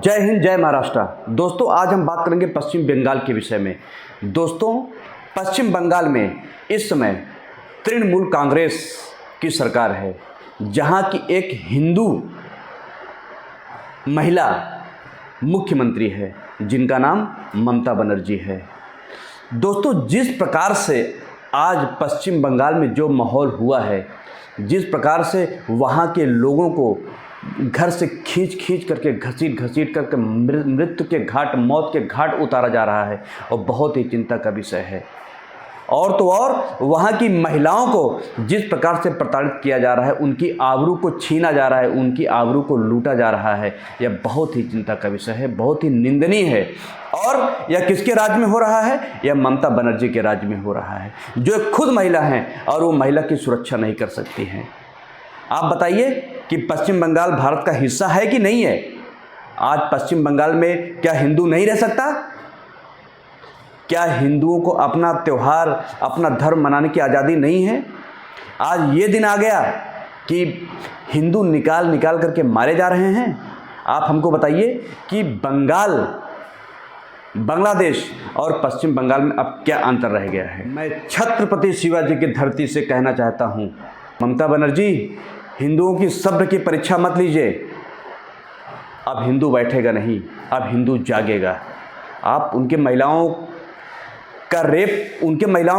जय हिंद, जय महाराष्ट्र। दोस्तों, आज हम बात करेंगे पश्चिम बंगाल के विषय में। दोस्तों, पश्चिम बंगाल में इस समय तृणमूल कांग्रेस की सरकार है, जहां की एक हिंदू महिला मुख्यमंत्री है, जिनका नाम ममता बनर्जी है। दोस्तों, जिस प्रकार से आज पश्चिम बंगाल में जो माहौल हुआ है, जिस प्रकार से वहाँ के लोगों को घर से खींच करके घसीट करके मृत्यु के घाट, मौत के घाट उतारा जा रहा है, और बहुत ही चिंता का विषय है। और तो और वहाँ की महिलाओं को जिस प्रकार से प्रताड़ित किया जा रहा है, उनकी आबरू को छीना जा रहा है, उनकी आबरू को लूटा जा रहा है, यह बहुत ही चिंता का विषय है, बहुत ही निंदनीय है। और यह किसके राज्य में हो रहा है? यह ममता बनर्जी के राज्य में हो रहा है, जो खुद महिला हैं और वो महिला की सुरक्षा नहीं कर सकती हैं। आप बताइए कि पश्चिम बंगाल भारत का हिस्सा है कि नहीं है? आज पश्चिम बंगाल में क्या हिंदू नहीं रह सकता? क्या हिंदुओं को अपना त्यौहार, अपना धर्म मनाने की आज़ादी नहीं है? आज ये दिन आ गया कि हिंदू निकाल करके मारे जा रहे हैं। आप हमको बताइए कि बांग्लादेश और पश्चिम बंगाल में अब क्या अंतर रह गया है? मैं छत्रपति शिवाजी की धरती से कहना चाहता हूँ, ममता बनर्जी, हिंदुओं की सब्र की परीक्षा मत लीजिए। अब हिंदू बैठेगा नहीं, अब हिंदू जागेगा। आप उनके महिलाओं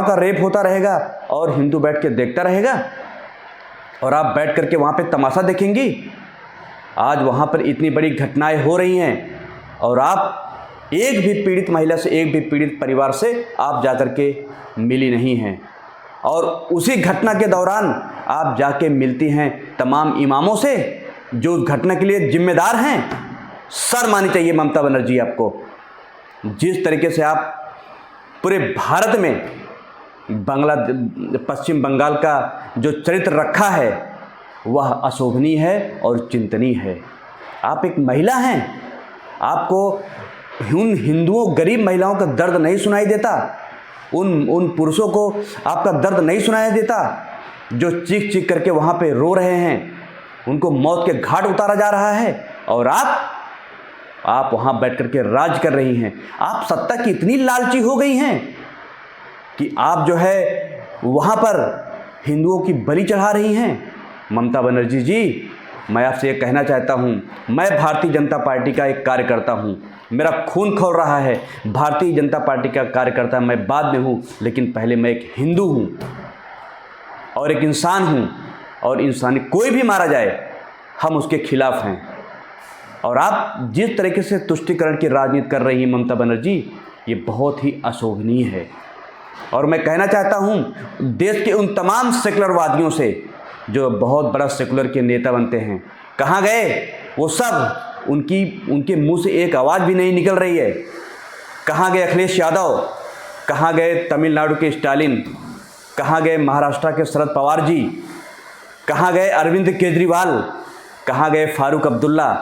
का रेप होता रहेगा और हिंदू बैठ के देखता रहेगा, और आप बैठ करके वहाँ पे तमाशा देखेंगी। आज वहाँ पर इतनी बड़ी घटनाएं हो रही हैं, और आप एक भी पीड़ित महिला से, एक भी पीड़ित परिवार से आप जाकर के मिली नहीं हैं। और उसी घटना के दौरान आप जाके मिलती हैं तमाम इमामों से, जो उस घटना के लिए जिम्मेदार हैं। शर्म आनी चाहिए ममता बनर्जी आपको। जिस तरीके से आप पूरे भारत में पश्चिम बंगाल का जो चरित्र रखा है, वह अशोभनीय है और चिंतनीय है। आप एक महिला हैं, आपको उन हिंदुओं, गरीब महिलाओं का दर्द नहीं सुनाई देता? उन पुरुषों को आपका दर्द नहीं सुनाई देता, जो चीख करके वहाँ पे रो रहे हैं, उनको मौत के घाट उतारा जा रहा है, और आप वहाँ बैठ करके राज कर रही हैं। आप सत्ता की इतनी लालची हो गई हैं कि आप जो है वहाँ पर हिंदुओं की बलि चढ़ा रही हैं। ममता बनर्जी जी, मैं आपसे ये कहना चाहता हूँ, मैं भारतीय जनता पार्टी का एक कार्यकर्ता हूँ, मेरा खून खौल रहा है, भारतीय जनता पार्टी का कार्यकर्ता मैं बाद में हूँ, लेकिन पहले मैं एक हिंदू हूँ और एक इंसान हूँ, और इंसानी कोई भी मारा जाए हम उसके खिलाफ हैं। और आप जिस तरीके से तुष्टीकरण की राजनीति कर रही हैं ममता बनर्जी, ये बहुत ही अशोभनीय है। और मैं कहना चाहता हूँ देश के उन तमाम सेकुलरवादियों से, जो बहुत बड़ा सेकुलर के नेता बनते हैं, कहाँ गए वो सब? उनके मुंह से एक आवाज़ भी नहीं निकल रही है। कहाँ गए अखिलेश यादव? कहाँ गए तमिलनाडु के स्टालिन? कहाँ गए महाराष्ट्र के शरद पवार जी? कहाँ गए अरविंद केजरीवाल? कहाँ गए फारूक अब्दुल्ला?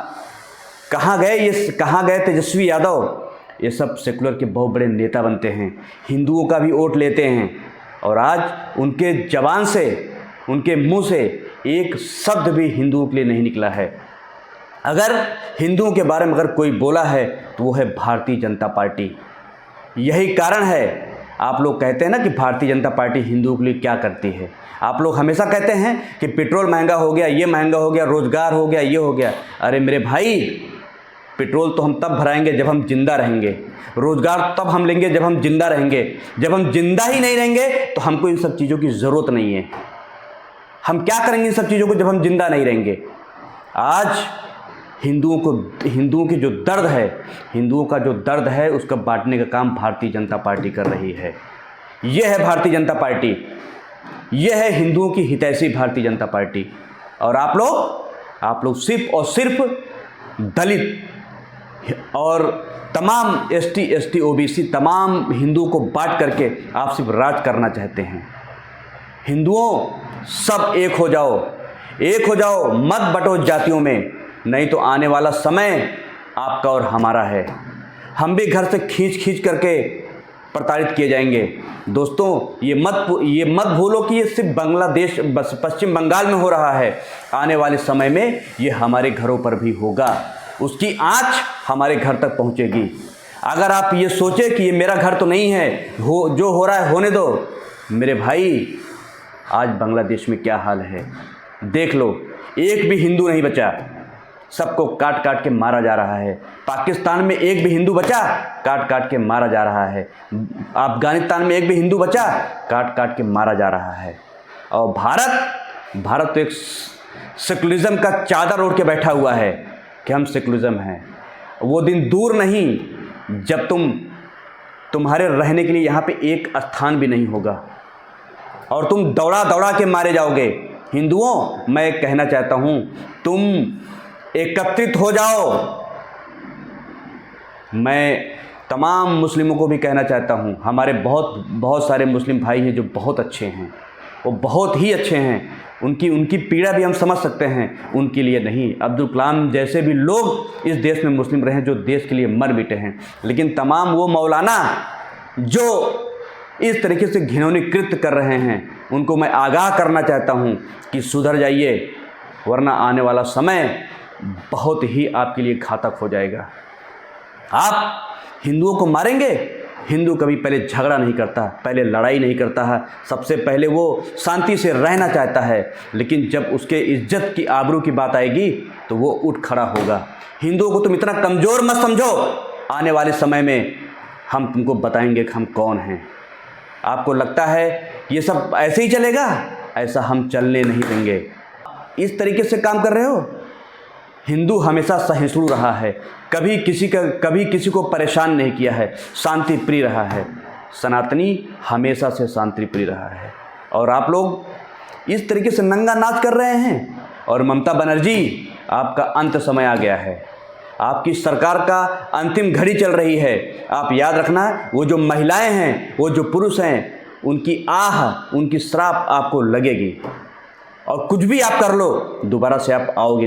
कहाँ गए तेजस्वी यादव? ये सब सेकुलर के बहुत बड़े नेता बनते हैं, हिंदुओं का भी वोट लेते हैं, और आज उनके जबान से, उनके मुंह से एक शब्द भी हिंदुओं के लिए नहीं निकला है। अगर हिंदुओं के बारे में अगर कोई बोला है तो वो है भारतीय जनता पार्टी। यही कारण है, आप लोग कहते हैं ना कि भारतीय जनता पार्टी हिंदुओं के लिए क्या करती है। आप लोग हमेशा कहते हैं कि पेट्रोल महंगा हो गया, ये महंगा हो गया, रोज़गार हो गया, ये हो गया। अरे मेरे भाई, पेट्रोल तो हम तब भराएंगे जब हम जिंदा रहेंगे, रोज़गार तब हम लेंगे जब हम जिंदा रहेंगे। जब हम जिंदा ही नहीं रहेंगे तो हमको इन सब चीज़ों की ज़रूरत नहीं है। हम क्या करेंगे इन सब चीज़ों को जब हम जिंदा नहीं रहेंगे? आज हिंदुओं की जो दर्द है, हिंदुओं का जो दर्द है, उसका बांटने का काम भारतीय जनता पार्टी कर रही है। यह है भारतीय जनता पार्टी, यह है हिंदुओं की हितैषी भारतीय जनता पार्टी। और आप लोग सिर्फ और सिर्फ दलित और तमाम ST OBC तमाम हिंदुओं को बांट करके आप सिर्फ राज करना चाहते हैं। हिंदुओं, सब एक हो जाओ, मत बटो जातियों में, नहीं तो आने वाला समय आपका और हमारा है। हम भी घर से खींच करके प्रताड़ित किए जाएंगे। दोस्तों, ये मत भूलो कि ये सिर्फ बांग्लादेश, बस पश्चिम बंगाल में हो रहा है। आने वाले समय में ये हमारे घरों पर भी होगा। उसकी आँच हमारे घर तक पहुँचेगी। अगर आप ये सोचे कि ये मेरा घर तो नहीं है, जो हो रहा है होने दो, मेरे भाई आज बांग्लादेश में क्या हाल है देख लो। एक भी हिंदू नहीं बचा, सबको काट काट के मारा जा रहा है। पाकिस्तान में एक भी हिंदू बचा, काट काट के मारा जा रहा है। अफगानिस्तान में एक भी हिंदू बचा, काट काट के मारा जा रहा है। और भारत तो एक सेकुलरिज्म का चादर ओढ़ के बैठा हुआ है कि हम सेकुलरिज्म हैं। वो दिन दूर नहीं जब तुम्हारे रहने के लिए यहाँ पे एक स्थान भी नहीं होगा और तुम दौड़ा दौड़ा के मारे जाओगे। हिंदुओं, मैं कहना चाहता हूँ, तुम एकत्रित हो जाओ। मैं तमाम मुस्लिमों को भी कहना चाहता हूँ, हमारे बहुत सारे मुस्लिम भाई हैं जो बहुत अच्छे हैं, वो बहुत ही अच्छे हैं। उनकी पीड़ा भी हम समझ सकते हैं, उनके लिए नहीं। अब्दुल कलाम जैसे भी लोग इस देश में मुस्लिम रहे जो देश के लिए मर मिटे हैं। लेकिन तमाम वो मौलाना जो इस तरीके से घिनौनी कृत्य कर रहे हैं, उनको मैं आगाह करना चाहता हूँ कि सुधर जाइए, वरना आने वाला समय बहुत ही आपके लिए घातक हो जाएगा। आप हिंदुओं को मारेंगे। हिंदू कभी पहले झगड़ा नहीं करता, पहले लड़ाई नहीं करता है, सबसे पहले वो शांति से रहना चाहता है। लेकिन जब उसके इज्जत की, आबरू की बात आएगी तो वो उठ खड़ा होगा। हिंदुओं को तुम इतना कमज़ोर मत समझो, आने वाले समय में हम तुमको बताएंगे कि हम कौन हैं। आपको लगता है ये सब ऐसे ही चलेगा? ऐसा हम चलने नहीं देंगे। इस तरीके से काम कर रहे हो। हिंदू हमेशा सहिष्णु रहा है, कभी किसी को परेशान नहीं किया है, शांति प्रिय रहा है। सनातनी हमेशा से शांति प्रिय रहा है। और आप लोग इस तरीके से नंगा नाच कर रहे हैं। और ममता बनर्जी, आपका अंत समय आ गया है। आपकी सरकार का अंतिम घड़ी चल रही है। आप याद रखना, वो जो महिलाएं हैं, वो जो पुरुष हैं, उनकी आह, उनकी श्राप आपको लगेगी। और कुछ भी आप कर लो, दोबारा से आप आओगे।